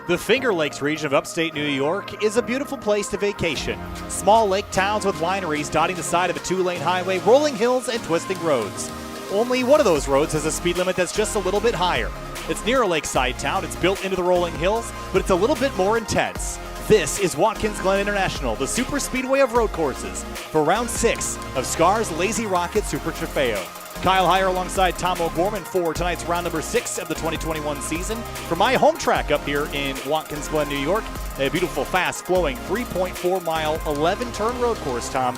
The Finger Lakes region of upstate New York is a beautiful place to vacation. Small lake towns with wineries dotting the side of a two-lane highway, rolling hills and twisting roads. Only one of those roads has a speed limit that's just a little bit higher. It's near a lakeside town, it's built into the rolling hills, but it's a little bit more intense. This is Watkins Glen International, the super speedway of road courses, for round 6 of SCRS LazyRocket Super Trofeo. Kyle Heyer alongside Tom O'Gorman for tonight's round number 6 of the 2021 season. For my home track up here in Watkins Glen, New York, a beautiful, fast-flowing 3.4-mile, 11-turn road course, Tom.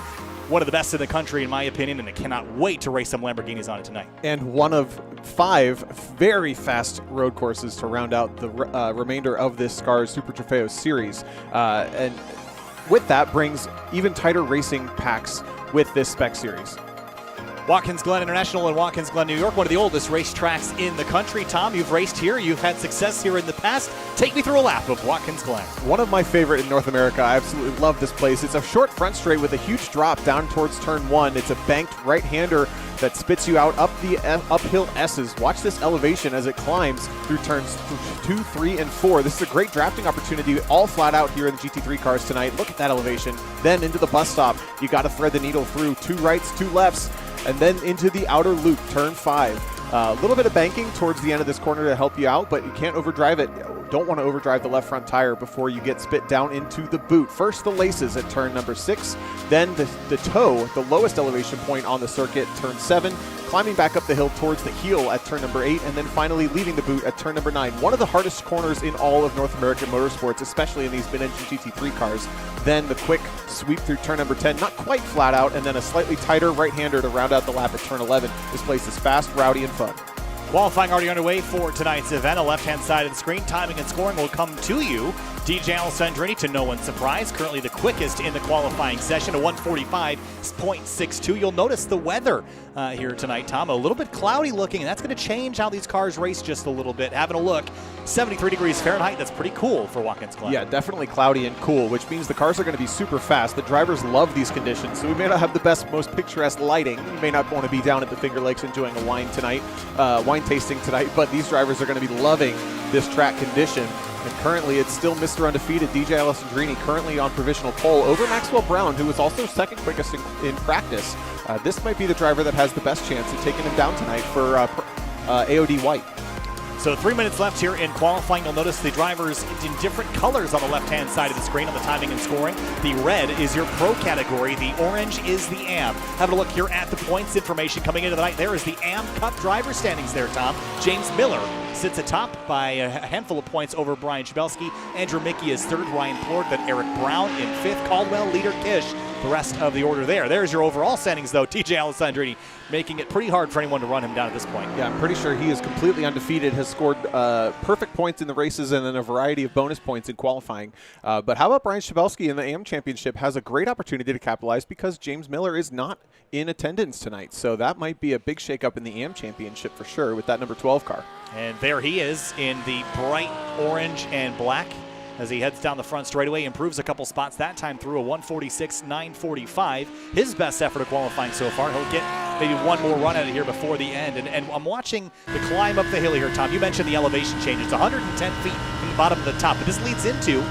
One of the best in the country, in my opinion, and I cannot wait to race some Lamborghinis on it tonight. And one of 5 very fast road courses to round out the remainder of this SCRS Super Trofeo series. And with that brings even tighter racing packs with this spec series. Watkins Glen International in Watkins Glen, New York, one of the oldest racetracks in the country. Tom, you've raced here. You've had success here in the past. Take me through a lap of Watkins Glen. One of my favorite in North America. I absolutely love this place. It's a short front straight with a huge drop down towards turn 1. It's a banked right-hander that spits you out up the uphill S's. Watch this elevation as it climbs through turns 2, 3, and 4. This is a great drafting opportunity, all flat out here in the GT3 cars tonight. Look at that elevation. Then into the bus stop. You got to thread the needle through 2 rights, 2 lefts, and then into the outer loop, turn 5. A little bit of banking towards the end of this corner to help you out, but you can't overdrive it. Don't want to overdrive the left front tire before you get spit down into the boot. First the laces at turn number 6, then the toe, the lowest elevation point on the circuit, turn 7, climbing back up the hill towards the heel at turn number 8, and then finally leaving the boot at turn number 9. One of the hardest corners in all of North American motorsports, especially in these mid-engine GT3 cars. Then the quick sweep through turn number 10, not quite flat out, and then a slightly tighter right-hander to round out the lap at turn 11. This place is fast, rowdy, and fun. Qualifying already underway for tonight's event. On the left-hand side of the screen, timing and scoring will come to you. DJ Alessandrini, to no one's surprise, currently the quickest in the qualifying session, a 1:45.62. You'll notice the weather here tonight, Tom. A little bit cloudy looking, and that's going to change how these cars race just a little bit. Having a look, 73 degrees Fahrenheit. That's pretty cool for Watkins Glen. Yeah, definitely cloudy and cool, which means the cars are going to be super fast. The drivers love these conditions, so we may not have the best, most picturesque lighting. You may not want to be down at the Finger Lakes enjoying a wine tasting tonight, but these drivers are going to be loving this track condition. And currently, it's still Mr. Undefeated, DJ Alessandrini, currently on provisional pole over Maxwell Brown, who was also second quickest in practice. This might be the driver that has the best chance of taking him down tonight for AOD White. So 3 minutes left here in qualifying. You'll notice the drivers in different colors on the left-hand side of the screen on the timing and scoring. The red is your pro category. The orange is the AM. Having a look here at the points information coming into the night. There is the AM Cup driver standings there, Tom. James Miller sits atop by a handful of points over Brian Chabelski. Andrew Mickey is third. Ryan Plord, then Eric Brown in fifth. Caldwell, leader Kish. The rest of the order there. There's your overall standings, though. TJ Alessandrini making it pretty hard for anyone to run him down at this point. Yeah, I'm pretty sure he is completely undefeated, has scored perfect points in the races and then a variety of bonus points in qualifying. But how about Brian Chabelski in the AM Championship has a great opportunity to capitalize because James Miller is not in attendance tonight. So that might be a big shakeup in the AM Championship for sure with that number 12 car. And there he is in the bright orange and black as he heads down the front straightaway, improves a couple spots that time through a 1:46.945. His best effort of qualifying so far. He'll get maybe one more run at it here before the end. And I'm watching the climb up the hill here, Tom. You mentioned the elevation change. It's 110 feet from the bottom to the top. But this leads into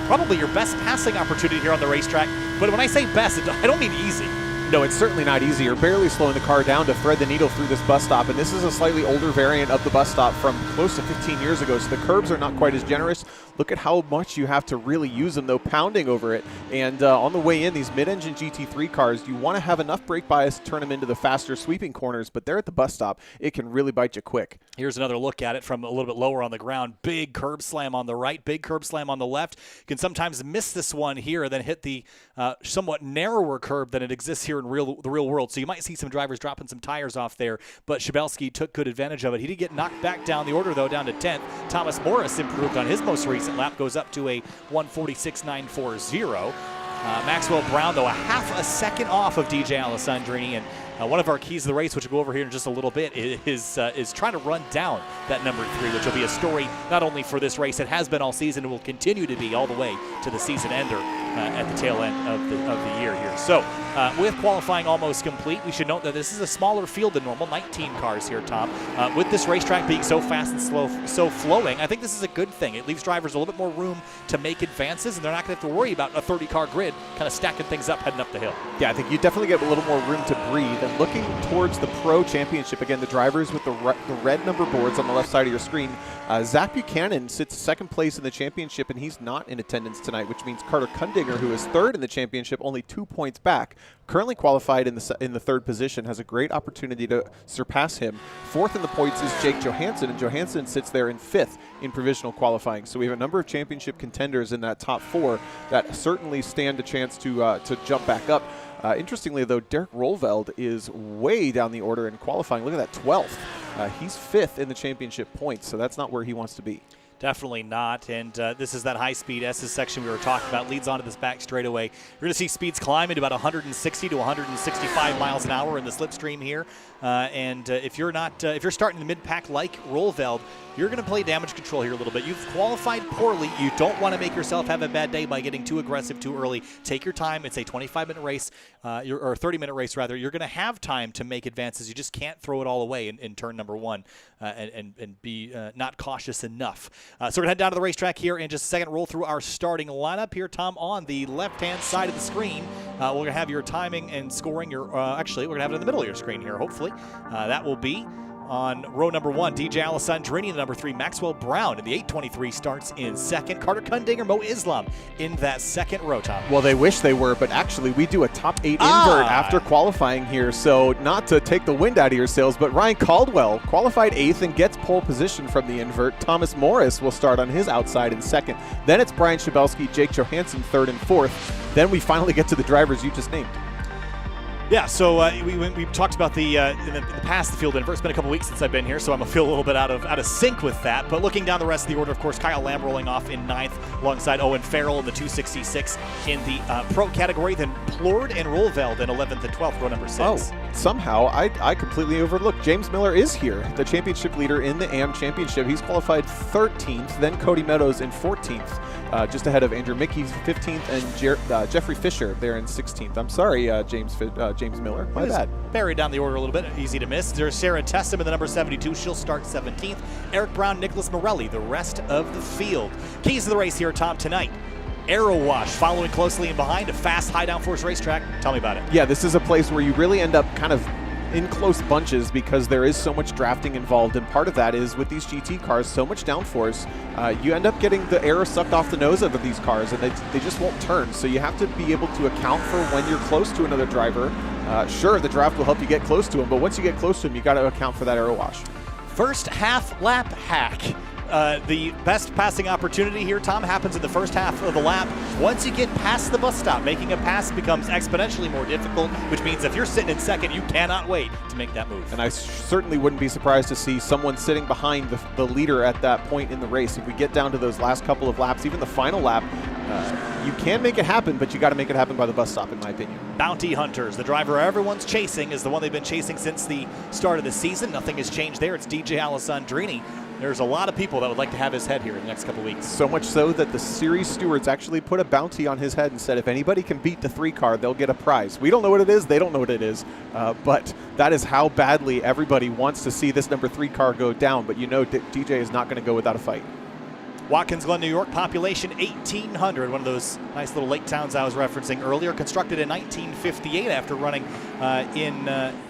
probably your best passing opportunity here on the racetrack. But when I say best, I don't mean easy. No, it's certainly not easy. You're barely slowing the car down to thread the needle through this bus stop, and this is a slightly older variant of the bus stop from close to 15 years ago, so the curbs are not quite as generous. Look at how much you have to really use them, though, pounding over it. And on the way in, these mid-engine GT3 cars, you want to have enough brake bias to turn them into the faster sweeping corners, but there at the bus stop, it can really bite you quick. Here's another look at it from a little bit lower on the ground. Big curb slam on the right, big curb slam on the left. You can sometimes miss this one here and then hit the somewhat narrower curb than it exists here here in the real world. So you might see some drivers dropping some tires off there, but Chabelski took good advantage of it. He did get knocked back down the order, though, down to 10th. Thomas Morris improved on his most recent lap, goes up to a 1:46.940. Maxwell Brown, though, a half a second off of DJ Alessandrini, and one of our keys of the race, which we'll go over here in just a little bit, is trying to run down that number 3, which will be a story not only for this race, it has been all season, and will continue to be all the way to the season ender at the tail end of the year here. So with qualifying almost complete, we should note that this is a smaller field than normal, 19 cars here, Tom. With this racetrack being so fast and so flowing, I think this is a good thing. It leaves drivers a little bit more room to make advances, and they're not going to have to worry about a 30-car grid kind of stacking things up heading up the hill. Yeah, I think you definitely get a little more room to breathe. And looking towards the Pro Championship, again, the drivers with the red number boards on the left side of your screen, Zach Buchanan sits second place in the championship, and he's not in attendance tonight, which means Carter Kundinger, who is third in the championship, only 2 points back, currently qualified in the third position, has a great opportunity to surpass him. Fourth in the points is Jake Johansson, and Johansson sits there in 5th in provisional qualifying. So we have a number of championship contenders in that top 4 that certainly stand a chance to jump back up. Interestingly, though, Derek Rollveld is way down the order in qualifying. Look at that, 12th. He's 5th in the championship points, so that's not where he wants to be. Definitely not, and this is that high-speed S's section we were talking about. Leads onto this back straightaway. You're going to see speeds climb into about 160 to 165 miles an hour in the slipstream here. If you're starting the mid-pack like Rollveld, you're going to play damage control here a little bit. You've qualified poorly. You don't want to make yourself have a bad day by getting too aggressive too early. Take your time. It's a 25-minute race, or 30-minute race rather. You're going to have time to make advances. You just can't throw it all away in turn number 1 and be not cautious enough. So we're going to head down to the racetrack here in just a second. Roll through our starting lineup here, Tom, on the left-hand side of the screen. We're going to have your timing and scoring. Actually, we're going to have it in the middle of your screen here, hopefully. That will be on row number 1, DJ Alessandrini, the number 3, Maxwell Brown in the 823 starts in second. Carter Kundinger, Mo Islam in that second row, Tom. Well, they wish they were, but actually we do a top 8 invert after qualifying here. So not to take the wind out of your sails, but Ryan Caldwell qualified 8th and gets pole position from the invert. Thomas Morris will start on his outside in second. Then it's Brian Chabelski, Jake Johansson 3rd and 4th. Then we finally get to the drivers you just named. Yeah, so we talked about in the past the field invert. It's been a couple weeks since I've been here, so I'm feel a little bit out of sync with that. But looking down the rest of the order, of course, Kyle Lamb rolling off in 9th alongside Owen Farrell in the 266 in the Pro category. Then Plord and Rollveld in 11th and 12th, row number 6. Oh, somehow I completely overlooked. James Miller is here, the championship leader in the AM Championship. He's qualified 13th, then Cody Meadows in 14th, just ahead of Andrew Mickey 15th and Jeffrey Fisher there in 16th. I'm sorry, James Miller. My bad. Buried down the order a little bit, easy to miss. There's Sarah Tessum in the number 72. She'll start 17th. Eric Brown, Nicholas Morelli, the rest of the field. Keys of the race here, Tom, tonight. Aero Wash following closely in behind, a fast high downforce racetrack. Tell me about it. Yeah, this is a place where you really end up kind of in close bunches because there is so much drafting involved, and part of that is with these GT cars, so much downforce, you end up getting the air sucked off the nose of these cars, and they just won't turn. So you have to be able to account for when you're close to another driver. Sure, the draft will help you get close to him, but once you get close to him, you got to account for that aero wash. First half lap hack. The best passing opportunity here, Tom, happens in the first half of the lap. Once you get past the bus stop, making a pass becomes exponentially more difficult, which means if you're sitting in second, you cannot wait to make that move. And I certainly wouldn't be surprised to see someone sitting behind the leader at that point in the race. If we get down to those last couple of laps, even the final lap, you can make it happen, but you got to make it happen by the bus stop, in my opinion. Bounty Hunters, the driver everyone's chasing, is the one they've been chasing since the start of the season. Nothing has changed there. It's DJ Alessandrini. There's a lot of people that would like to have his head here in the next couple weeks. So much so that the series stewards actually put a bounty on his head and said if anybody can beat the 3 car, they'll get a prize. We don't know what it is. They don't know what it is. But that is how badly everybody wants to see this number 3 car go down. But you know DJ is not going to go without a fight. Watkins Glen, New York, population 1,800. One of those nice little lake towns I was referencing earlier. Constructed in 1958 after running in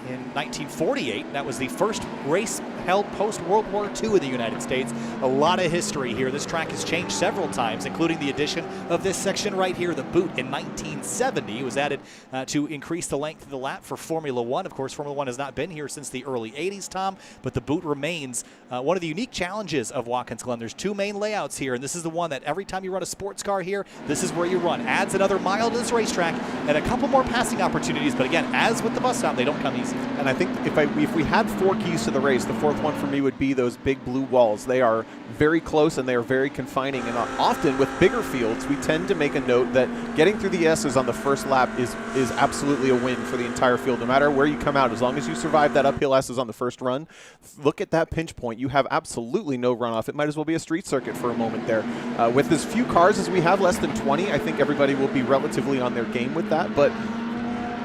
in 1948. That was the first race held post-World War II in the United States. A lot of history here. This track has changed several times, including the addition of this section right here, the boot, in 1970. It was added to increase the length of the lap for Formula One. Of course, Formula One has not been here since the early 80s, Tom, but the boot remains one of the unique challenges of Watkins Glen. There's two main layouts here, and this is the one that every time you run a sports car here, this is where you run. Adds another mile to this racetrack and a couple more passing opportunities, but again, as with the bus stop, they don't come easy. And I think if we had 4 keys to the race, the fourth one for me would be those big blue walls. They are very close and they are very confining, and often with bigger fields, we tend to make a note that getting through the S's on the first lap is absolutely a win for the entire field, no matter where you come out. As long as you survive that uphill S's on the first run, look at that pinch point. You have absolutely no runoff. It might as well be a street circuit for a moment there. With as few cars as we have, less than 20, I think everybody will be relatively on their game with that, but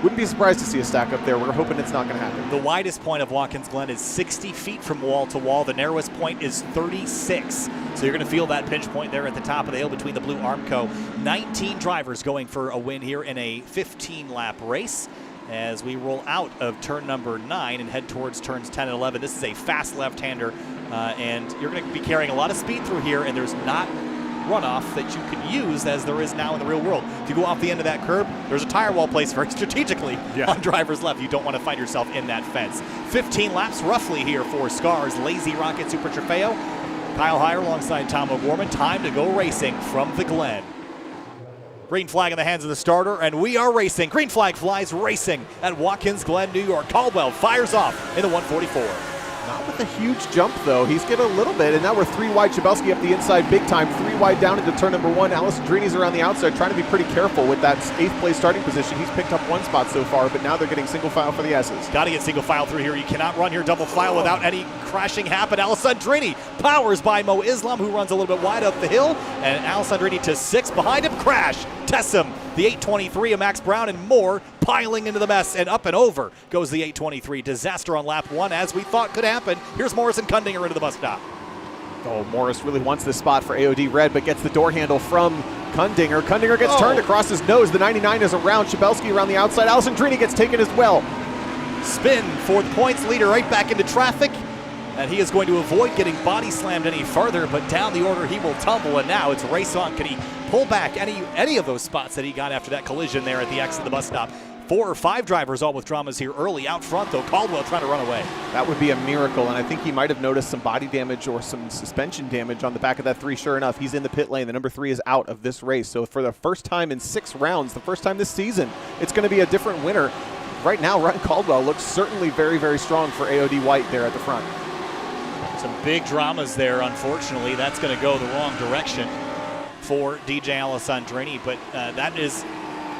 wouldn't be surprised to see a stack up there. We're hoping it's not going to happen. The widest point of Watkins Glen is 60 feet from wall to wall. The narrowest point is 36. So you're going to feel that pinch point there at the top of the hill between the blue Armco. 19 drivers going for a win here in a 15-lap race as we roll out of turn number 9 and head towards turns 10 and 11. This is a fast left-hander, and you're going to be carrying a lot of speed through here, and there's not runoff that you can use as there is now in the real world. If you go off the end of that curb, there's a tire wall placed very strategically on driver's left. You don't want to find yourself in that fence. 15 laps roughly here for SCRS LazyRocket Super Trofeo. Kyle Heyer alongside Tom O'Gorman. Time to go racing from the Glen. Green flag in the hands of the starter, and we are racing. Green flag flies racing at Watkins Glen, New York. Caldwell fires off in the 144. Not with a huge jump, though. He's getting a little bit, and now we're 3 wide. Chabelski up the inside big time. 3 wide down into turn number 1. Alessandrini's around the outside, trying to be pretty careful with that 8th place starting position. He's picked up 1 spot so far, but now they're getting single file for the S's. Got to get single file through here. You cannot run here double file without any crashing happen. Alessandrini powers by Mo Islam, who runs a little bit wide up the hill, and Alessandrini to 6 behind him. Crash. Tessum, the 823 of Max Brown, and more piling into the mess, and up and over goes the 823. Disaster on lap 1, as we thought could happen. Here's Morris and Kundinger into the bus stop. Oh, Morris really wants this spot for AOD Red, but gets the door handle from Kundinger. Kundinger gets turned across his nose. The 99 is around. Chabelski around the outside. Alessandrini gets taken as well. Spin for the points leader right back into traffic, and he is going to avoid getting body slammed any further, but down the order he will tumble, and now it's race on. Can he pull back any of those spots that he got after that collision there at the exit of the bus stop? 4 or 5 drivers all with dramas here early. Out front, though, Caldwell trying to run away. That would be a miracle, and I think he might have noticed some body damage or some suspension damage on the back of that 3. Sure enough, he's in the pit lane. The number 3 is out of this race. So for the first time in 6 rounds, the first time this season, it's going to be a different winner. Right now, Ryan Caldwell looks certainly very, very strong for AOD White there at the front. Some big dramas there, unfortunately. That's going to go the wrong direction for DJ Alessandrini, but that is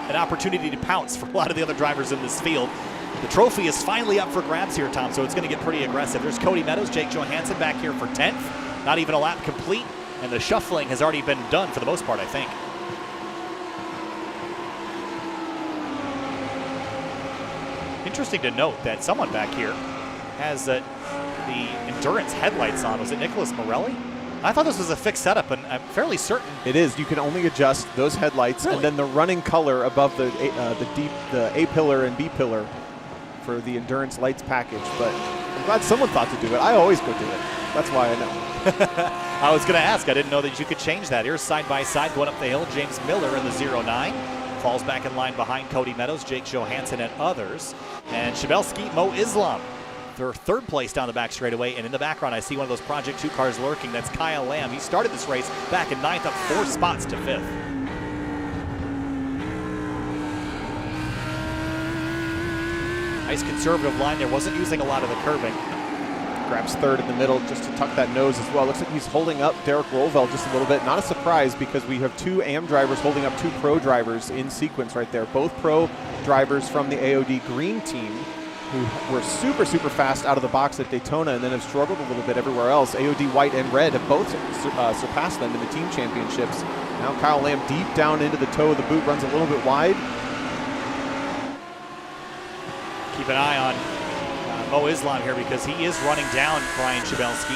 an opportunity to pounce for a lot of the other drivers in this field. The trophy is finally up for grabs here, Tom, so it's going to get pretty aggressive. There's Cody Meadows, Jake Johansson back here for 10th. Not even a lap complete, and the shuffling has already been done for the most part, I think. Interesting to note that someone back here has the endurance headlights on. Was it Nicholas Morelli? I thought this was a fixed setup, and I'm fairly certain. It is. You can only adjust those headlights, and then the running color above the A pillar and B pillar for the endurance lights package. But I'm glad someone thought to do it. I always go do it. That's why I know. I was going to ask. I didn't know that you could change that. Here's side by side going up the hill. James Miller in the 09. Falls back in line behind Cody Meadows, Jake Johansson, and others. And Chabelski, Mo Islam. They're 3rd place down the back straightaway, and in the background I see one of those Project 2 cars lurking. That's Kyle Lamb. He started this race back in 9th, up 4 spots to 5th. Nice conservative line there. Wasn't using a lot of the curbing. Grabs 3rd in the middle just to tuck that nose as well. Looks like he's holding up Derek Rolvell just a little bit. Not a surprise because we have 2 AM drivers holding up 2 pro drivers in sequence right there. Both pro drivers from the AOD Green team, who were super, super fast out of the box at Daytona and then have struggled a little bit everywhere else. AOD White and Red have both surpassed them in the team championships. Now Kyle Lamb deep down into the toe of the boot, runs a little bit wide. Keep an eye on Mo Islam here because he is running down Brian Chabelski.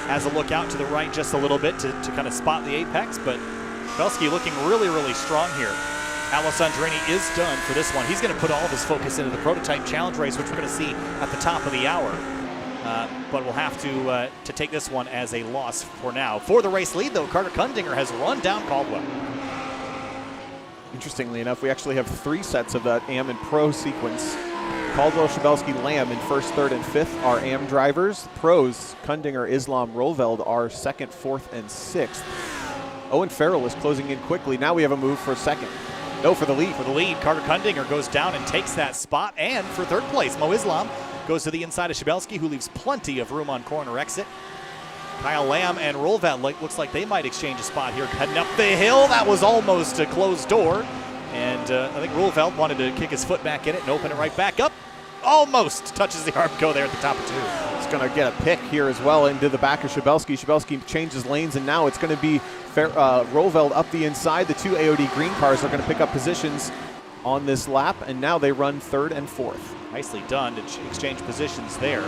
Has a look out to the right just a little bit to kind of spot the apex, but Chabelski looking really, really strong here. Alessandrini is done for this one. He's going to put all of his focus into the prototype challenge race, which we're going to see at the top of the hour. But we'll have to take this one as a loss for now. For the race lead, though, Carter Kundinger has run down Caldwell. Interestingly enough, we actually have 3 sets of that AM and Pro sequence. Caldwell, Shabelski, Lamb in first, third, and fifth are AM drivers. Pros, Kundinger, Islam, Rolveld are second, fourth, and sixth. Owen Farrell is closing in quickly. Now we have a move for second. No, for the lead. For the lead, Carter Kundinger goes down and takes that spot. And for third place, Mo Islam goes to the inside of Shabelski, who leaves plenty of room on corner exit. Kyle Lamb and Rolveld looks like they might exchange a spot here. Heading up the hill, that was almost a closed door. And I think Rolveld wanted to kick his foot back in it and open it right back up. Almost touches the armco there at the top of 2. It's going to get a pick here as well into the back of Shabelski. Shabelski changes lanes, and now it's going to be Rolveld up the inside. The 2 AOD green cars are going to pick up positions on this lap, and now they run third and fourth. Nicely done to exchange positions there.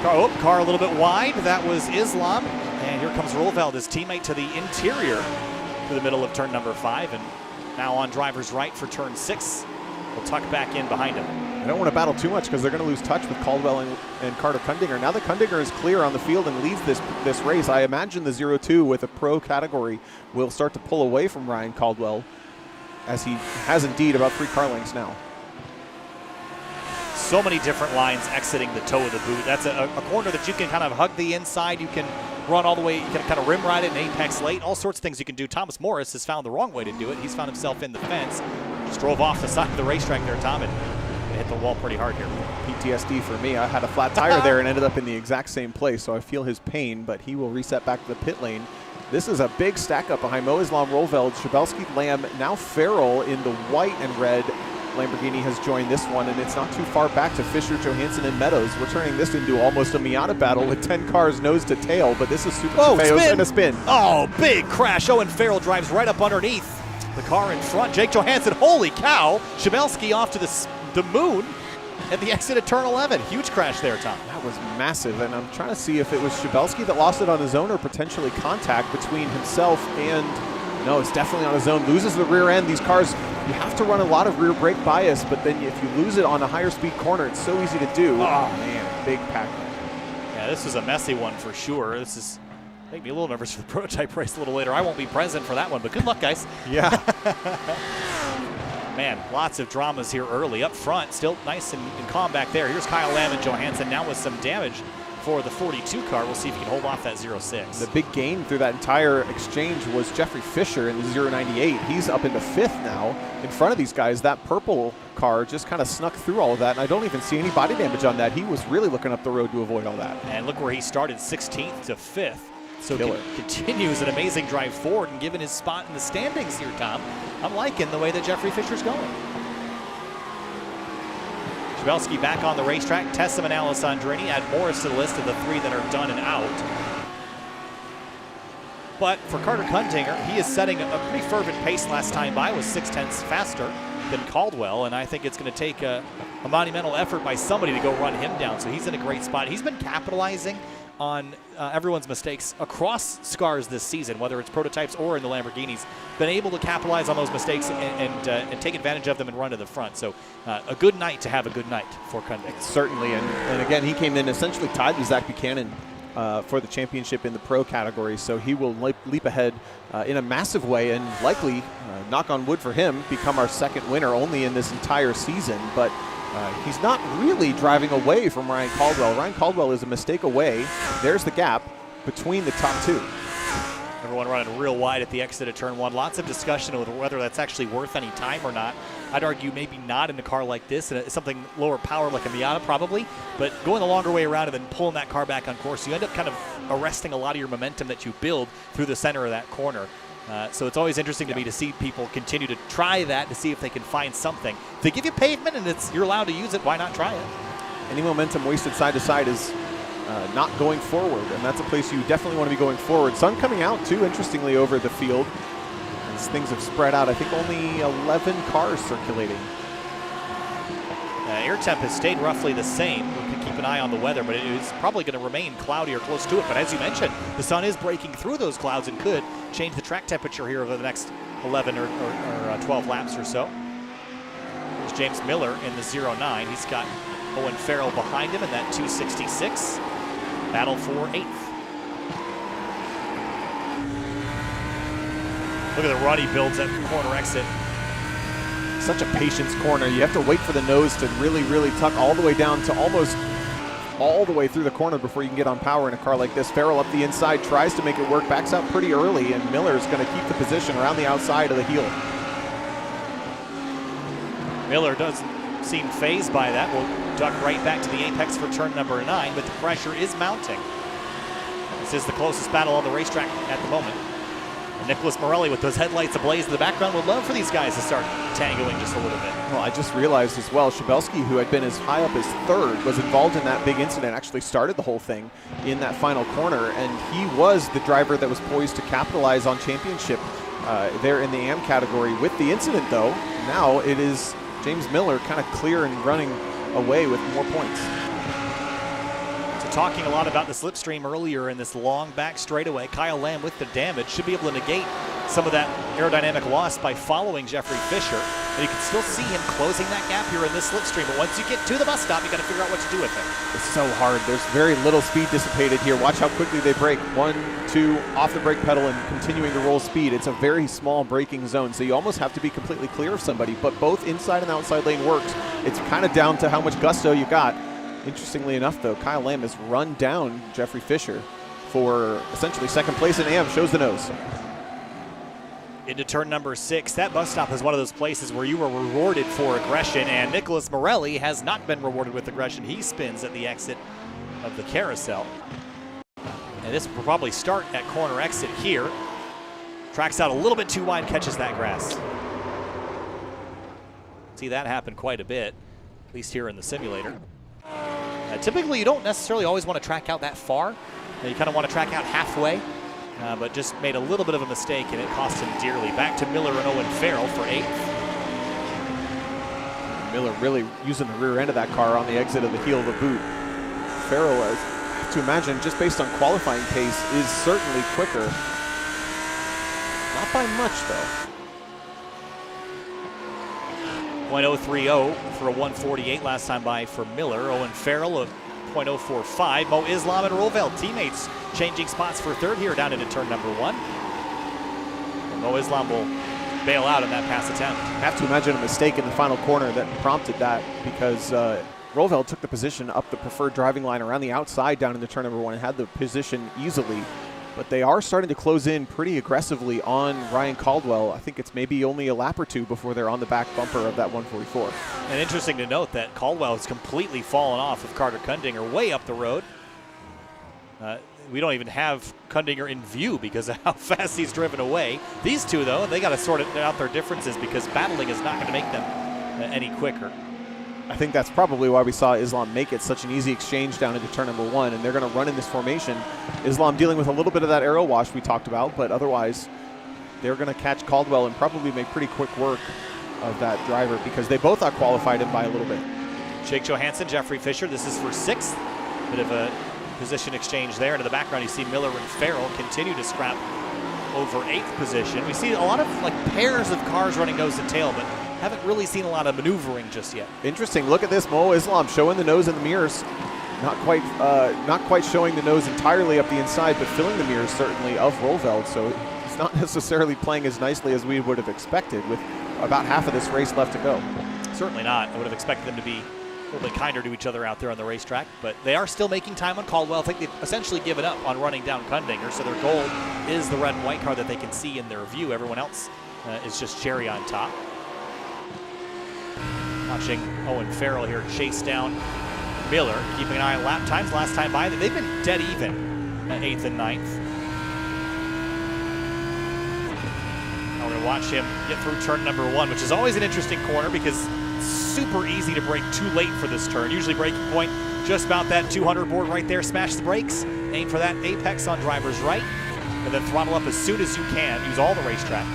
Car a little bit wide. That was Islam. And here comes Rolveld, his teammate, to the interior to the middle of turn number 5. And now on driver's right for turn 6. Will tuck back in behind him. I don't want to battle too much because they're going to lose touch with Caldwell and Carter Kundinger. Now that Kundinger is clear on the field and leads this race, I imagine the 0-2 with a pro category will start to pull away from Ryan Caldwell, as he has indeed about 3 car lengths now. So many different lines exiting the toe of the boot. That's a corner that you can kind of hug the inside. You can run all the way. You can kind of rim ride it in apex late. All sorts of things you can do. Thomas Morris has found the wrong way to do it. He's found himself in the fence. Just drove off the side of the racetrack there, Tom, and hit the wall pretty hard here. PTSD for me. I had a flat tire there and ended up in the exact same place, so I feel his pain, but he will reset back to the pit lane. This is a big stack up behind Mo Islam, Rolveld, Shabelski, Lamb, now Farrell in the white and red. Lamborghini has joined this one, and it's not too far back to Fisher, Johansson, and Meadows. We're turning this into almost a Miata battle with 10 cars nose to tail, but this is Super Trofeos and a spin. Oh, big crash. Owen Farrell drives right up underneath the car in front. Jake Johansson, holy cow. Shabelski off to the moon at the exit of turn 11. Huge crash there, Tom. That was massive, and I'm trying to see if it was Shabelski that lost it on his own or potentially contact between himself and... No, it's definitely on his own. Loses the rear end. These cars, you have to run a lot of rear brake bias, but then if you lose it on a higher speed corner, it's so easy to do. Oh, man, big pack. Yeah, this was a messy one for sure. This is make me a little nervous for the prototype race a little later. I won't be present for that one, but good luck, guys. Yeah. Man, lots of dramas here early. Up front, still nice and calm back there. Here's Kyle Lamb and Johansson now with some damage for the 42 car. We'll see if he can hold off that 06. The big gain through that entire exchange was Jeffrey Fisher in the 098. He's up into 5th now in front of these guys. That purple car just kind of snuck through all of that, and I don't even see any body damage on that. He was really looking up the road to avoid all that. And look where he started, 16th to 5th. So continues an amazing drive forward, and given his spot in the standings here, Tom, I'm liking the way that Jeffrey Fisher's going. Shabelski back on the racetrack. Tessem and Alessandrini add Morris to the list of the 3 that are done and out. But for Carter Kundinger, he is setting a pretty fervent pace last time by, was 0.6 faster than Caldwell, and I think it's going to take a monumental effort by somebody to go run him down. So he's in a great spot. He's been capitalizing on everyone's mistakes across SCRS this season, whether it's prototypes or in the Lamborghinis, been able to capitalize on those mistakes and take advantage of them and run to the front. So a good night to have a good night for Kundinger. Certainly, and again, he came in essentially tied with Zach Buchanan for the championship in the pro category, so he will leap ahead in a massive way and likely, knock on wood for him, become our second winner only in this entire season. But he's not really driving away from Ryan Caldwell. Ryan Caldwell is a mistake away. There's the gap between the top 2. Everyone running real wide at the exit of turn 1. Lots of discussion over whether that's actually worth any time or not. I'd argue maybe not in a car like this, and something lower power like a Miata probably, but going the longer way around and then pulling that car back on course, you end up kind of arresting a lot of your momentum that you build through the center of that corner. So it's always interesting to me to see people continue to try that to see if they can find something. If they give you pavement and you're allowed to use it, why not try it? Any momentum wasted side to side is not going forward, and that's a place you definitely want to be going forward. Sun coming out too, interestingly, over the field as things have spread out. I think only 11 cars circulating. Air temp has stayed roughly the same. We can keep an eye on the weather, but it is probably going to remain cloudy or close to it. But as you mentioned, the sun is breaking through those clouds and could change the track temperature here over the next 11 or 12 laps or so. There's James Miller in the 09. He's got Owen Farrell behind him in that 266. Battle for 8th. Look at the run he builds at corner exit. Such a patience corner. You have to wait for the nose to really tuck all the way down to almost all the way through the corner before you can get on power in a car like this. Farrell up the inside, tries to make it work, backs out pretty early, and Miller's going to keep the position around the outside of the heel. Miller doesn't seem phased by that. We'll duck right back to the apex for turn number 9, but the pressure is mounting. This is the closest battle on the racetrack at the moment. Nicholas Morelli with those headlights ablaze in the background would love for these guys to start tangoing just a little bit. Well, I just realized as well, Shabelski, who had been as high up as 3rd, was involved in that big incident, actually started the whole thing in that final corner, and he was the driver that was poised to capitalize on championship there in the AM category. With the incident, though, now it is James Miller kind of clear and running away with more points. Talking a lot about the slipstream earlier in this long back straightaway. Kyle Lamb with the damage should be able to negate some of that aerodynamic loss by following Jeffrey Fisher. And you can still see him closing that gap here in this slipstream. But once you get to the bus stop, you got to figure out what to do with it. It's so hard. There's very little speed dissipated here. Watch how quickly they brake. 1, 2, off the brake pedal and continuing to roll speed. It's a very small braking zone, so you almost have to be completely clear of somebody. But both inside and outside lane works. It's kind of down to how much gusto you got. Interestingly enough, though, Kyle Lamb has run down Jeffrey Fisher for essentially 2nd place in AM, shows the nose. Into turn number 6. That bus stop is one of those places where you were rewarded for aggression, and Nicholas Morelli has not been rewarded with aggression. He spins at the exit of the carousel. And this will probably start at corner exit here. Tracks out a little bit too wide, catches that grass. See that happen quite a bit, at least here in the simulator. Typically, you don't necessarily always want to track out that far. You kind of want to track out halfway, but just made a little bit of a mistake, and it cost him dearly. Back to Miller and Owen Farrell for 8th. Miller really using the rear end of that car on the exit of the heel of the boot. Farrell, to imagine, just based on qualifying pace, is certainly quicker. Not by much, though. .030 for a 148 last time by for Miller. Owen Farrell of .045. Mo Islam and Rovell teammates changing spots for 3rd here down into turn number 1. And Mo Islam will bail out in that pass attempt. I have to imagine a mistake in the final corner that prompted that, because Rovell took the position up the preferred driving line around the outside down into turn number 1 and had the position easily. But they are starting to close in pretty aggressively on Ryan Caldwell. I think it's maybe only a lap or 2 before they're on the back bumper of that 144. And interesting to note that Caldwell has completely fallen off of Carter Kundinger way up the road. We don't even have Kundinger in view because of how fast he's driven away. These two, though, they got to sort out their differences, because battling is not going to make them any quicker. I think that's probably why we saw Islam make it such an easy exchange down into turn number 1, and they're going to run in this formation. Islam dealing with a little bit of that aero wash we talked about, but otherwise they're going to catch Caldwell and probably make pretty quick work of that driver, because they both outqualified him by a little bit. Jake Johansson, Jeffrey Fisher, this is for 6th. Bit of a position exchange there. Into the background, you see Miller and Farrell continue to scrap over 8th position. We see a lot of pairs of cars running nose and tail, but haven't really seen a lot of maneuvering just yet. Interesting. Look at this. Mo Islam showing the nose in the mirrors. Not quite showing the nose entirely up the inside, but filling the mirrors certainly of Rovell. So he's not necessarily playing as nicely as we would have expected with about half of this race left to go. Certainly not. I would have expected them to be a little bit kinder to each other out there on the racetrack, but they are still making time on Caldwell. I think they've essentially given up on running down Kundinger, so their goal is the red and white car that they can see in their view. Everyone else is just cherry on top. Watching Owen Farrell here chase down Miller, keeping an eye on lap times. Last time by, they've been dead even at 8th and 9th. Now we're going to watch him get through turn number 1, which is always an interesting corner because it's super easy to brake too late for this turn. Usually braking point just about that 200 board right there. Smash the brakes, aim for that apex on driver's right, and then throttle up as soon as you can. Use all the racetrack.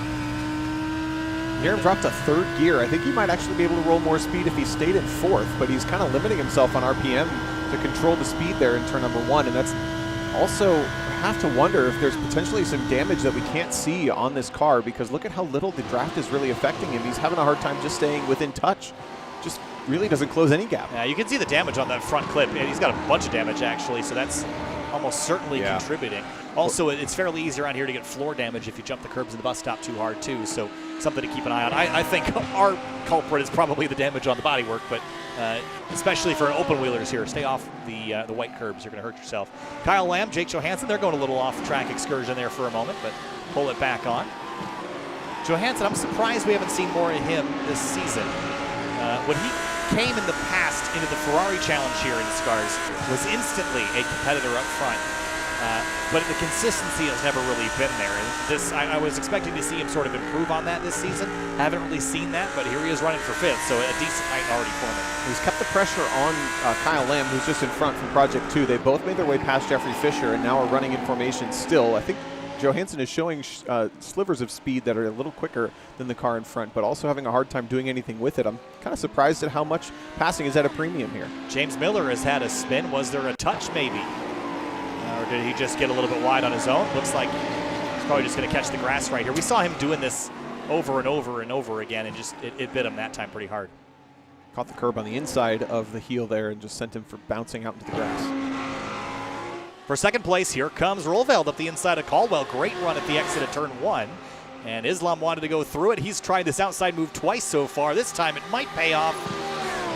Hear him drop to 3rd gear. I think he might actually be able to roll more speed if he stayed in 4th, but he's kind of limiting himself on RPM to control the speed there in turn number 1, and that's Also, have to wonder if there's potentially some damage that we can't see on this car, because look at how little the draft is really affecting him. He's having a hard time just staying within touch. Just really doesn't close any gap. Yeah, you can see the damage on that front clip. And he's got a bunch of damage, actually, so that's almost certainly contributing. Also, it's fairly easy around here to get floor damage if you jump the curbs in the bus stop too hard, too, so something to keep an eye on. I think our culprit is probably the damage on the bodywork, but especially for open wheelers here, stay off the white curbs. You're going to hurt yourself. Kyle Lamb, Jake Johansson, they're going a little off-track excursion there for a moment, but pull it back on. Johansson, I'm surprised we haven't seen more of him this season. When he came in the past into the Ferrari Challenge here in SCRS, was instantly a competitor up front. But the consistency has never really been there. And I was expecting to see him sort of improve on that this season. Haven't really seen that, but here he is running for 5th, so a decent night already for him. He's kept the pressure on Kyle Lamb, who's just in front from Project 2. They both made their way past Jeffrey Fisher and now are running in formation still. I think Johansson is showing slivers of speed that are a little quicker than the car in front, but also having a hard time doing anything with it. I'm kind of surprised at how much passing is at a premium here. James Miller has had a spin. Was there a touch maybe? Or did he just get a little bit wide on his own? Looks like he's probably just going to catch the grass right here. We saw him doing this over and over and over again, and just it bit him that time pretty hard. Caught the curb on the inside of the heel there and just sent him for bouncing out into the grass. For second place, here comes Rolveld up the inside of Caldwell. Great run at the exit of turn 1. And Islam wanted to go through it. He's tried this outside move twice so far. This time it might pay off.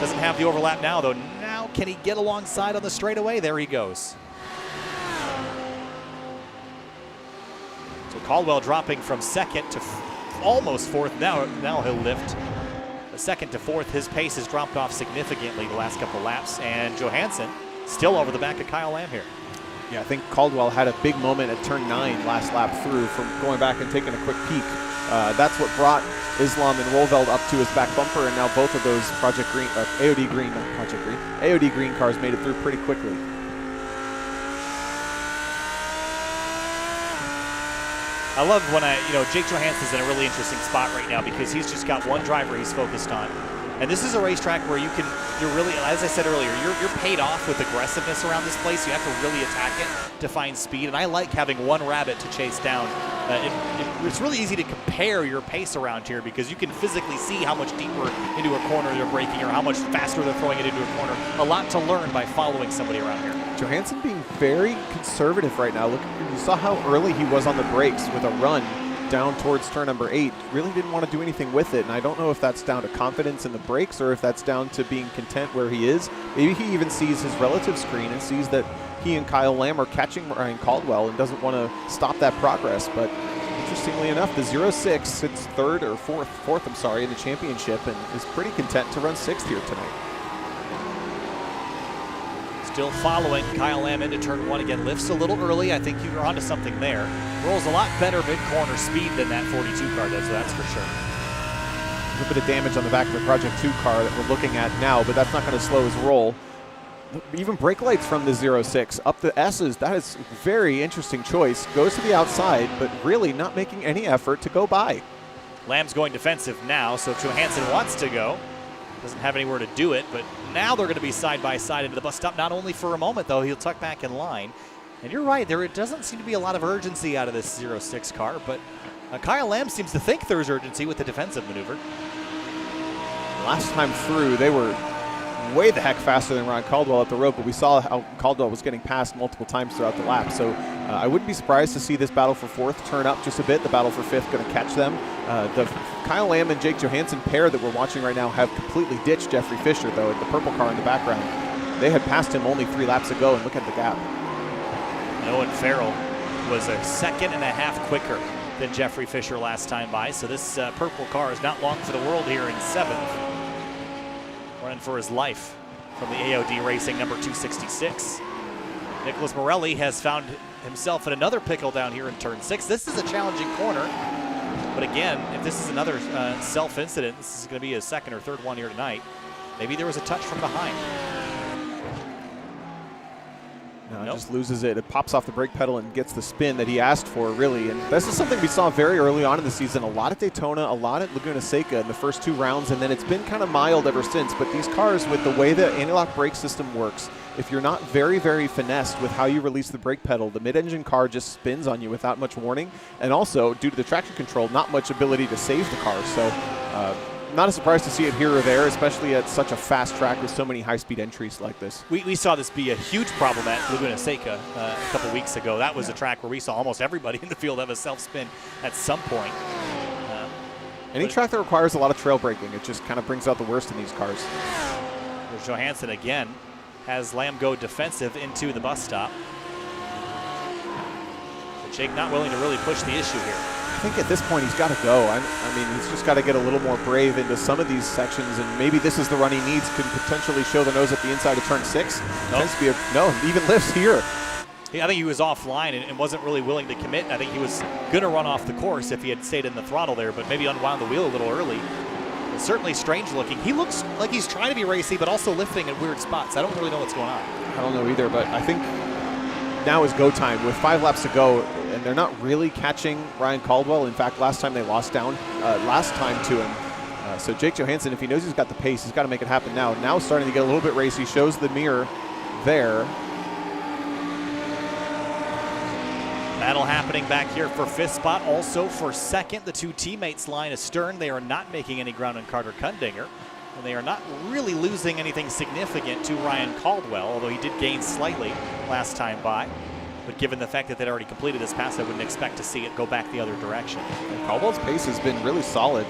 Doesn't have the overlap now, though. Now can he get alongside on the straightaway? There he goes. So Caldwell dropping from second to almost 4th. Now he'll lift. Second to 4th, his pace has dropped off significantly the last couple laps. And Johansson still over the back of Kyle Lamb here. Yeah, I think Caldwell had a big moment at turn 9 last lap through from going back and taking a quick peek. That's what brought Islam and Rolveld up to his back bumper, and now both of those Project Green, AOD Green, not Project Green, AOD Green cars made it through pretty quickly. I love when Jake Johansson's in a really interesting spot right now because he's just got one driver he's focused on. And this is a racetrack where you're really, as I said earlier, you're paid off with aggressiveness around this place. You have to really attack it to find speed. And I like having one rabbit to chase down. It's really easy to compare your pace around here because you can physically see how much deeper into a corner they're braking or how much faster they're throwing it into a corner. A lot to learn by following somebody around here. Johansson being very conservative right now. Look, you saw how early he was on the brakes with a run down towards turn number 8. Really didn't want to do anything with it, and I don't know if that's down to confidence in the brakes or if that's down to being content where he is. Maybe he even sees his relative screen and sees that he and Kyle Lamb are catching Ryan Caldwell and doesn't want to stop that progress. But interestingly enough, the 06 sits 3rd or 4th, I'm sorry, in the championship and is pretty content to run 6th here tonight. Still following Kyle Lamb into turn 1 again. Lifts a little early. I think you're onto something there. Rolls a lot better mid-corner speed than that 42 car does, so that's for sure. A little bit of damage on the back of the Project 2 car that we're looking at now, but that's not going to slow his roll. Even brake lights from the 06 up the S's. That is a very interesting choice. Goes to the outside, but really not making any effort to go by. Lamb's going defensive now, so if Johansson wants to go, doesn't have anywhere to do it, but now they're going to be side by side into the bus stop. Not only for a moment, though, he'll tuck back in line. And you're right, it doesn't seem to be a lot of urgency out of this 06 car, but Kyle Lamb seems to think there's urgency with the defensive maneuver. Last time through, they were way the heck faster than Ryan Caldwell at the rope, but we saw how Caldwell was getting passed multiple times throughout the lap. So I wouldn't be surprised to see this battle for 4th turn up just a bit. The battle for 5th going to catch them. The Kyle Lamb and Jake Johansson pair that we're watching right now have completely ditched Jeffrey Fisher, though, at the purple car in the background. They had passed him only 3 laps ago, and look at the gap. Owen Farrell was a 1.5 seconds quicker than Jeffrey Fisher last time by, so this purple car is not long for the world here in 7th. Running for his life from the AOD Racing number 266. Nicholas Morelli has found himself in another pickle down here in turn 6. This is a challenging corner, but again, if this is another self-incident, this is going to be his 2nd or 3rd one here tonight. Maybe there was a touch from behind. Nope. Just loses it. It pops off the brake pedal and gets the spin that he asked for, really. And this is something we saw very early on in the season. A lot at Daytona, a lot at Laguna Seca in the first 2 rounds, and then it's been kind of mild ever since. But these cars, with the way the anti-lock brake system works, if you're not very, very finessed with how you release the brake pedal, the mid-engine car just spins on you without much warning. And also, due to the traction control, not much ability to save the car. So not a surprise to see it here or there, especially at such a fast track with so many high-speed entries like this. We saw this be a huge problem at Laguna Seca a couple weeks ago. That was a track where we saw almost everybody in the field have a self-spin at some point. Any track that requires a lot of trail braking, it just kind of brings out the worst in these cars. There's Johansson again. Has Lamb go defensive into the bus stop. But Jake not willing to really push the issue here. I think at this point he's got to go. I mean, he's just got to get a little more brave into some of these sections, and maybe this is the run he needs. Can potentially show the nose at the inside of turn 6. Nope. Even lifts here. I think he was offline and wasn't really willing to commit. I think he was going to run off the course if he had stayed in the throttle there, but maybe unwound the wheel a little early. It's certainly strange looking. He looks like he's trying to be racy, but also lifting at weird spots. I don't really know what's going on. I don't know either, but I think now is go time with 5 laps to go, and they're not really catching Ryan Caldwell. In fact, last time they lost to him. So Jake Johansson, if he knows he's got the pace, he's got to make it happen now. Now starting to get a little bit racy, shows the mirror there. Battle happening back here for 5th spot. Also for 2nd, the 2 teammates line astern. They are not making any ground on Carter Kundinger. And they are not really losing anything significant to Ryan Caldwell, although he did gain slightly last time by. But given the fact that they'd already completed this pass, I wouldn't expect to see it go back the other direction. And Caldwell's pace has been really solid.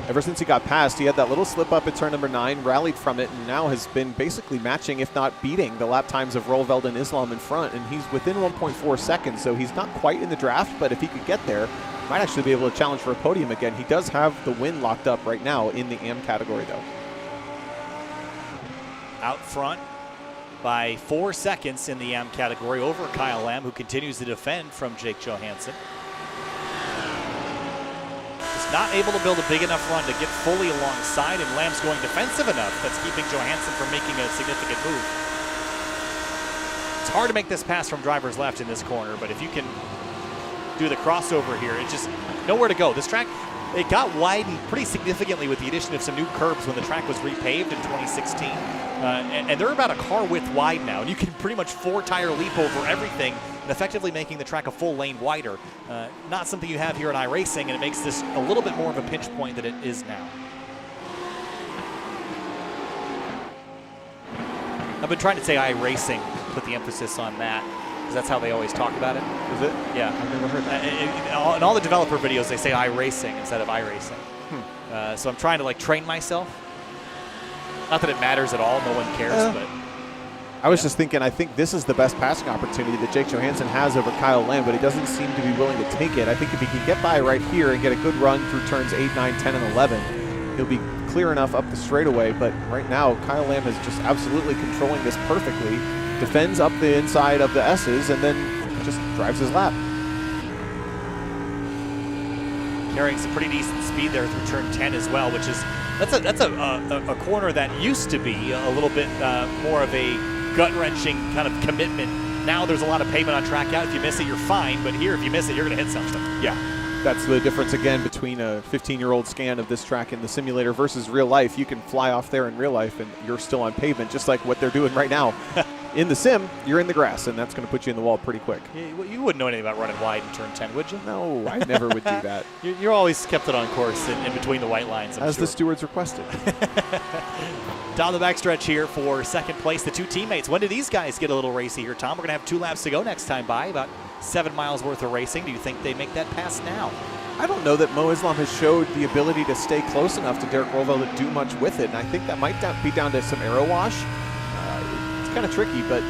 Ever since he got past, he had that little slip up at turn number 9, rallied from it, and now has been basically matching, if not beating, the lap times of Roelveld and Islam in front. And he's within 1.4 seconds, so he's not quite in the draft, but if he could get there, might actually be able to challenge for a podium again. He does have the win locked up right now in the AM category, though. Out front by 4 seconds in the AM category over Kyle Lamb, who continues to defend from Jake Johansson. Just not able to build a big enough run to get fully alongside, and Lamb's going defensive enough that's keeping Johansson from making a significant move. It's hard to make this pass from driver's left in this corner, but if you can do the crossover here, it's just nowhere to go. This track, it got widened pretty significantly with the addition of some new curbs when the track was repaved in 2016. And they're about a car width wide now, and you can pretty much 4-tire leap over everything and effectively making the track a full lane wider. Not something you have here at iRacing, and it makes this a little bit more of a pinch point than it is now. I've been trying to say iRacing, put the emphasis on that, because that's how they always talk about it. Is it? Yeah. I've never heard that. In all the developer videos, they say iRacing instead of iRacing. So I'm trying to train myself. Not that it matters at all, no one cares, but I was just thinking, I think this is the best passing opportunity that Jake Johansson has over Kyle Lamb, but he doesn't seem to be willing to take it. I think if he can get by right here and get a good run through turns 8, 9, 10, and 11, he'll be clear enough up the straightaway. But right now, Kyle Lamb is just absolutely controlling this perfectly, defends up the inside of the S's, and then just drives his lap. Carrying some pretty decent speed there through turn 10 as well, which is that's a corner that used to be a little bit more of a gut-wrenching kind of commitment. Now there's a lot of pavement on track out. If you miss it, you're fine, but here, if you miss it, you're going to hit something. Yeah, that's the difference again between a 15-year-old scan of this track in the simulator versus real life. You can fly off there in real life and you're still on pavement, just like what they're doing right now. In the sim, you're in the grass, and that's going to put you in the wall pretty quick. You wouldn't know anything about running wide in turn 10, would you? No, I never would do that. You're always kept it on course in between the white lines, I'm As sure. the stewards requested. Down the backstretch here for 2nd place, the 2 teammates. When do these guys get a little racy here, Tom? We're going to have 2 laps to go next time by, about 7 miles worth of racing. Do you think they make that pass now? I don't know that Mo Islam has showed the ability to stay close enough to Derek Roelveld to do much with it, and I think that might be down to some aero wash. It's kind of tricky, but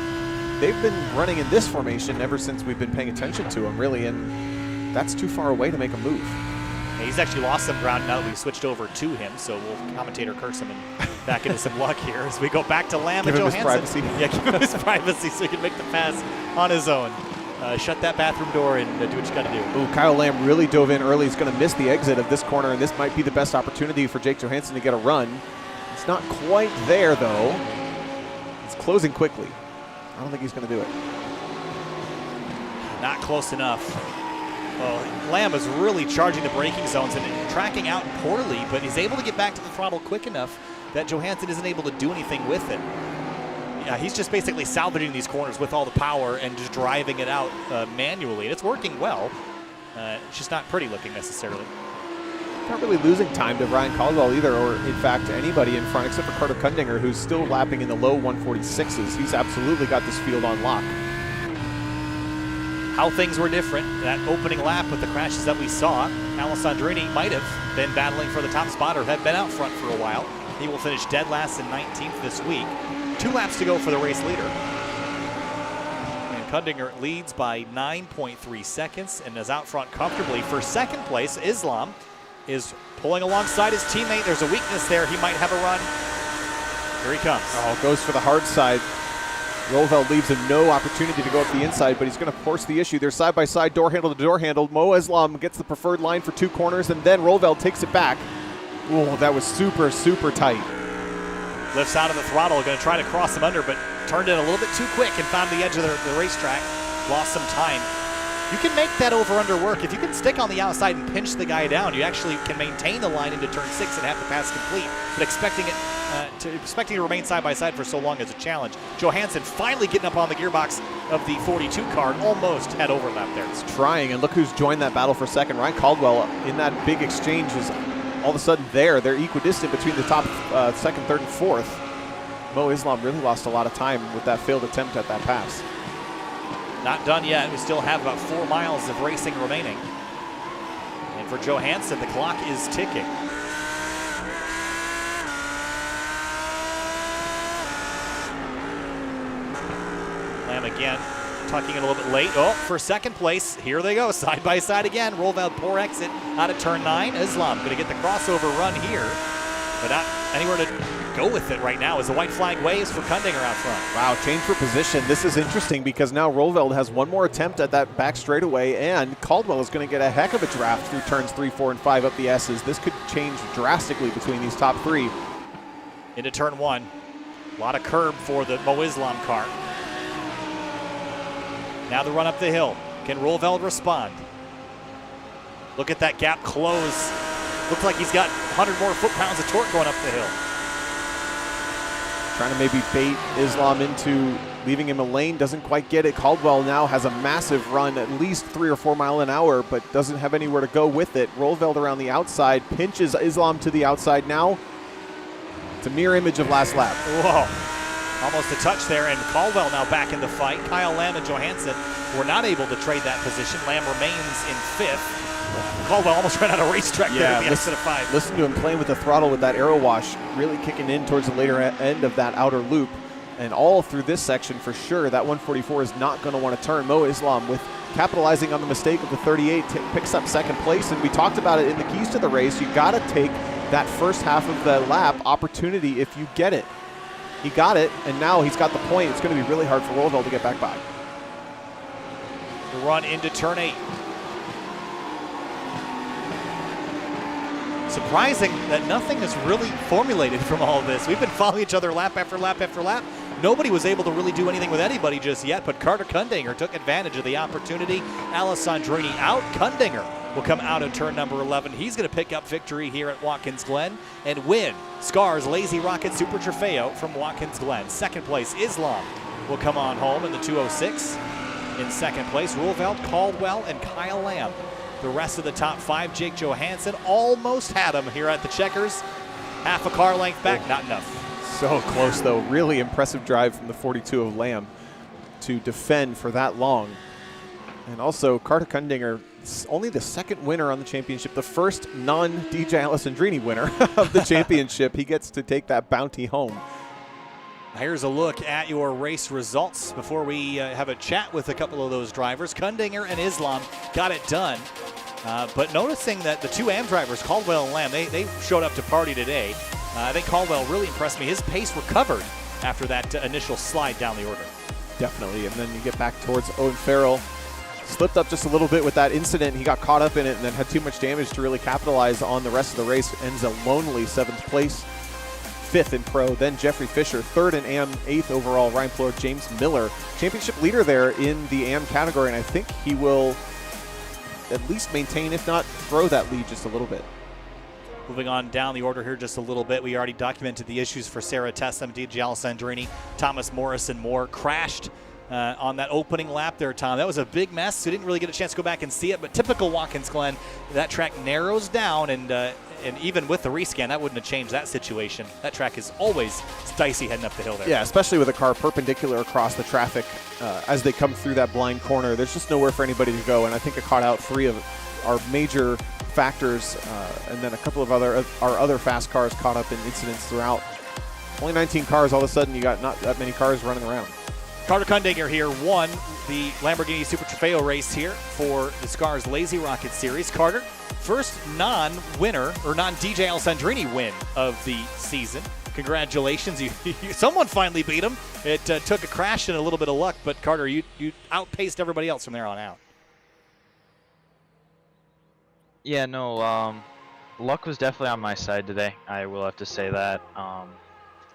they've been running in this formation ever since we've been paying attention to them, really, and that's too far away to make a move. Yeah, he's actually lost some ground now that we switched over to him, so we'll commentator curse him and back into some luck here as we go back to Lamb and Johansson. Give him his privacy. Yeah, give him his privacy so he can make the pass on his own. Shut that bathroom door and do what you got to do. Ooh, Kyle Lamb really dove in early. He's going to miss the exit of this corner, and this might be the best opportunity for Jake Johansson to get a run. It's not quite there, though. It's closing quickly. I don't think he's going to do it. Not close enough. Well, Lamb is really charging the braking zones and tracking out poorly, but he's able to get back to the throttle quick enough that Johansson isn't able to do anything with it. Yeah, he's just basically salvaging these corners with all the power and just driving it out manually. And it's working well. It's just not pretty looking necessarily. Not really losing time to Ryan Caldwell either, or in fact to anybody in front except for Carter Kundinger, who's still lapping in the low 146s. He's absolutely got this field on lock. How things were different that opening lap with the crashes that we saw. Alessandrini might have been battling for the top spot or had been out front for a while. He will finish dead last in 19th this week. 2 laps to go for the race leader. And Kundinger leads by 9.3 seconds and is out front comfortably. For second place, Islam is pulling alongside his teammate. There's a weakness there. He might have a run. Here he comes. Oh, goes for the hard side. Roelveld leaves him no opportunity to go up the inside, but he's going to force the issue. They're side by side, door handle to door handle. Mo Islam gets the preferred line for 2 corners, and then Roelveld takes it back. Oh, that was super, super tight. Lifts out of the throttle, going to try to cross him under, but turned in a little bit too quick and found the edge of the racetrack. Lost some time. You can make that over-under work. If you can stick on the outside and pinch the guy down, you actually can maintain the line into turn 6 and have the pass complete. But expecting to remain side by side for so long is a challenge. Johansson finally getting up on the gearbox of the 42 car, almost had overlap there. It's trying, and look who's joined that battle for second. Ryan Caldwell in that big exchange is all of a sudden there. They're equidistant between the top second, third, and fourth. Mo Islam really lost a lot of time with that failed attempt at that pass. Not done yet. We still have about 4 miles of racing remaining. And for Johansson, the clock is ticking. Lamb again, tucking in a little bit late. Oh, for second place, here they go, side by side again. Roelveld, poor exit out of turn 9. Islam going to get the crossover run here, but not anywhere to go with it right now as the white flag waves for Kundinger out front. Wow, change for position. This is interesting because now Roelveld has one more attempt at that back straightaway, and Caldwell is going to get a heck of a draft through turns 3, 4, and 5 up the S's. This could change drastically between these top 3. Into turn 1. A lot of curb for the Mo Islam car. Now the run up the hill. Can Roelveld respond? Look at that gap close. Looks like he's got 100 more foot-pounds of torque going up the hill. Trying to maybe bait Islam into leaving him a lane, doesn't quite get it. Caldwell now has a massive run, at least 3 or 4 miles an hour, but doesn't have anywhere to go with it. Roelveld around the outside, pinches Islam to the outside now. It's a mirror image of last lap. Whoa, almost a touch there, and Caldwell now back in the fight. Kyle Lamb and Johansson were not able to trade that position. Lamb remains in 5th. Caldwell almost ran out of racetrack there at the exit of 5. Listen to him playing with the throttle with that aero wash, really kicking in towards the later end of that outer loop. And all through this section for sure, that 144 is not going to want to turn. Mo Islam, with capitalizing on the mistake of the 38, picks up second place. And we talked about it in the keys to the race. You got to take that first half of the lap opportunity if you get it. He got it, and now he's got the point. It's going to be really hard for Roelveld to get back by. The run into turn 8. Surprising that nothing is really formulated from all this. We've been following each other lap after lap after lap. Nobody was able to really do anything with anybody just yet, but Carter Kundinger took advantage of the opportunity. Alessandrini out. Kundinger will come out of turn number 11. He's going to pick up victory here at Watkins Glen and win SCRS LazyRocket Super Trofeo from Watkins Glen. Second place, Islam will come on home in the 206. In second place, Roelveld, Caldwell, and Kyle Lamb. The rest of the top 5, Jake Johansson almost had him here at the checkers. Half a car length back, not enough. So close though. Really impressive drive from the 42 of Lamb to defend for that long. And also Carter Kundinger, only the second winner on the championship, the first non-DJ Alessandrini winner of the championship. He gets to take that bounty home. Here's a look at your race results before we have a chat with a couple of those drivers. Kundinger and Islam got it done. But noticing that the 2 AM drivers, Caldwell and Lamb, they showed up to party today. I think Caldwell really impressed me. His pace recovered after that initial slide down the order. Definitely, and then you get back towards Owen Farrell. Slipped up just a little bit with that incident. He got caught up in it and then had too much damage to really capitalize on the rest of the race. Ends a lonely 7th place. 5th in Pro, then Jeffrey Fisher, 3rd in AM, 8th overall, Ryan Plor, James Miller, championship leader there in the AM category, and I think he will at least maintain, if not grow that lead just a little bit. Moving on down the order here just a little bit, we already documented the issues for Sarah Tessem, DJ Alessandrini, Thomas Morris, and more. Crashed on that opening lap there, Tom. That was a big mess. We didn't really get a chance to go back and see it, but typical Watkins Glen, that track narrows down, and even with the rescan, that wouldn't have changed that situation. That track is always dicey heading up the hill there. Yeah, especially with a car perpendicular across the traffic as they come through that blind corner. There's just nowhere for anybody to go, and I think it caught out 3 of our major factors, and then a couple of our other fast cars caught up in incidents throughout. Only 19 cars, all of a sudden you got not that many cars running around. Carter Kundinger here won the Lamborghini Super Trofeo race here for the SCRS LazyRocket Series. Carter, first non-winner or non-DJ Alessandrini win of the season. Congratulations. Someone finally beat him. It took a crash and a little bit of luck, but Carter, you outpaced everybody else from there on out. Yeah, no, luck was definitely on my side today. I will have to say that.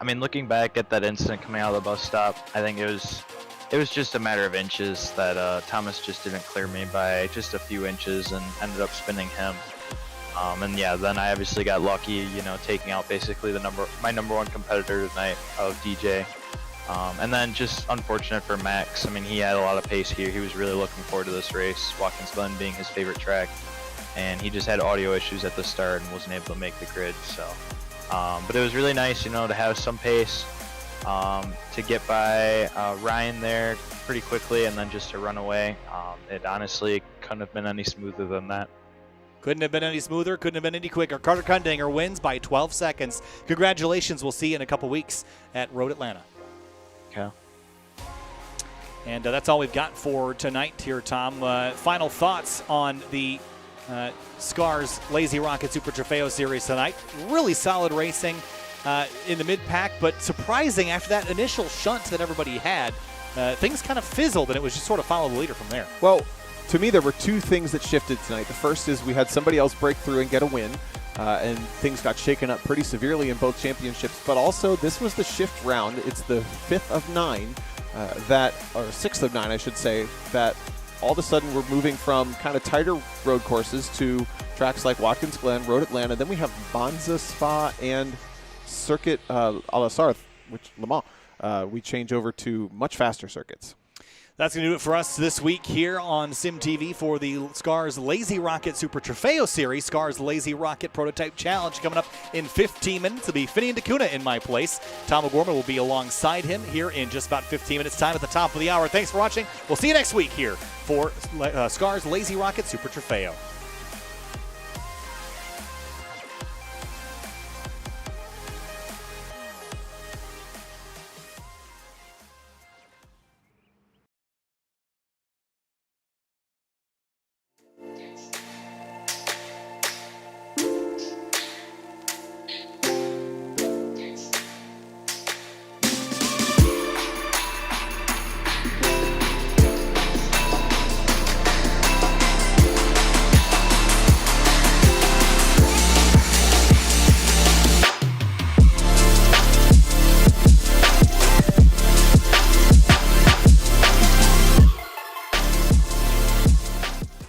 I mean, looking back at that incident coming out of the bus stop, I think it was just a matter of inches that Thomas just didn't clear me by just a few inches and ended up spinning him. And yeah, then I obviously got lucky, you know, taking out basically my number 1 competitor tonight of DJ. And then just unfortunate for Max. I mean, he had a lot of pace here. He was really looking forward to this race, Watkins Glen being his favorite track. And he just had audio issues at the start and wasn't able to make the grid. So, but it was really nice, you know, to have some pace, to get by Ryan there pretty quickly, and then just to run away. It honestly couldn't have been any smoother than that. Couldn't have been any smoother, couldn't have been any quicker. Carter Kundinger wins by 12 seconds. Congratulations. We'll see you in a couple weeks at Road Atlanta. Okay. And that's all we've got for tonight here, Tom. Final thoughts on the SCRS LazyRocket Super Trofeo Series tonight. Really solid racing in the mid-pack, but surprising after that initial shunt that everybody had. Things kind of fizzled, and it was just sort of follow the leader from there. Well, to me, there were 2 things that shifted tonight. The first is we had somebody else break through and get a win, and things got shaken up pretty severely in both championships. But also, this was the shift round. It's the 5th of 9 or 6th of 9, I should say, that all of a sudden we're moving from kind of tighter road courses to tracks like Watkins Glen, Road Atlanta. Then we have Monza, Spa, and Circuit à la Sarthe, which Le Mans. We change over to much faster circuits. That's going to do it for us this week here on Sim TV for the SCRS LazyRocket Super Trofeo Series. SCRS LazyRocket Prototype Challenge coming up in 15 minutes. It'll be Finney and DeCuna in my place. Tom O'Gorman will be alongside him here in just about 15 minutes time at the top of the hour. Thanks for watching. We'll see you next week here for SCRS LazyRocket Super Trofeo.